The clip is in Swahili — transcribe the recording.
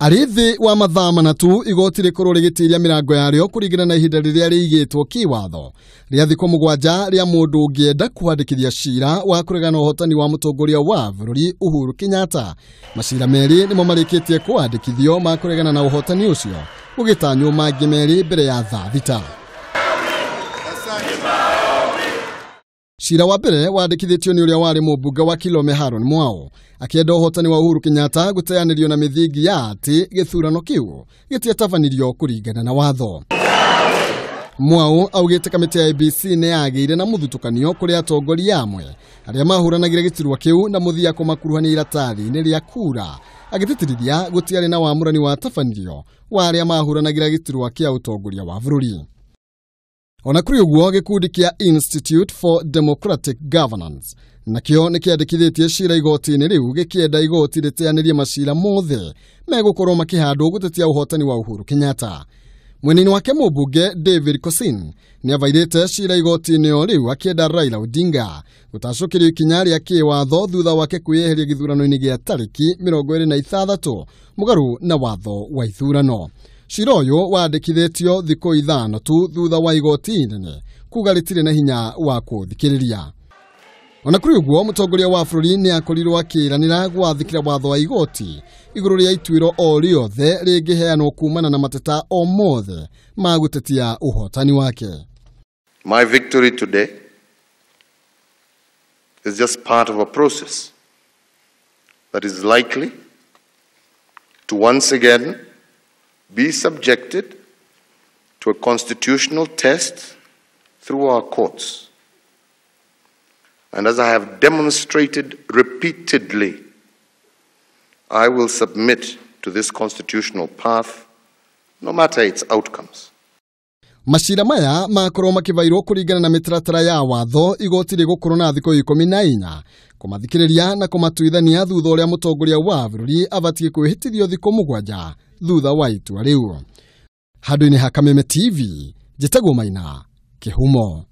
Arithi wa mathaa manatu igoti rikuru rigitiria mirango yario kurigana na ihinda riria rigitwo kiwatho ria thikũ 7 ria mundu ungienda kwandikithia cira wa kuregana uhotani wa mutongoria wa bururi Uhuru Kenyatta. Macira meri nimo marikitie kwandikithio ma kuregana na uhotani ucio gugitanywo mangi meri mbere ya thaa thita. Cira wa mbere wandikithitio ni uria wari mubunge wa Kilome Haron Mwao akienda uhotani wa Uhuru Kenyatta guteanirio na mithingi ya ati githurano kiu gitiatavanirio kuringana na watho. Mwao augite kamiti ya IEBC ne yagiire na muthutukanio kuri atongoria amwe aria mahuranagira gitirwa kiu na muthia kumakuruhania iratathi ni ria kura agititirithia gutiari na wamurani wa tavanirio wa aria mahuranagira gitirwa kia utongoria wa bururi. Ona kuri uguo gikundi kia Institute for Democratic Governance nakio nikiandikithitie cira igoti-ini riu gikienda igoti riteanirie macira mothe megukorwo makihandwo gutetia uhotani wa Uhuru Kenyatta. Mwenini wake mubunge David Kosin ni avairite cira igoti-ini riu akienda Raila Odinga gutacokerio ikinya ria kiwatho thutha wake kwiyeheria githurano-ini gia tariki 26 mugaru na watho wa ithurano. Cira uyu wandikithitio thikũ 5 tu thutha wa igoti inene kuga ritire na hinya wa kuthikiriria. Ona kuri uguo mutongoria wa bururi ni akorirwo akiranira gwathikira watho wa igoti iguru ria ituiro o riothe ringiheanwo kumana na mateta o mothe ma gutetia uhotani wake. My victory today is just part of a process that is likely to once again be subjected to a constitutional test through our courts. And as I have demonstrated repeatedly, I will submit to this constitutional path, no matter its outcomes. Macira maya makorwo makivairwo kuringana na mitaratara ya watho igoti rigukorwo na thikũ 14 kumathikiriria na kumatuithania thutha uria mutongoria wa bururi abatie kwihitithio thikũ 7 thutha wa itua riu. Handu-ini ha Kameme TV, Njĩtagwo Maina, Kĩhumo.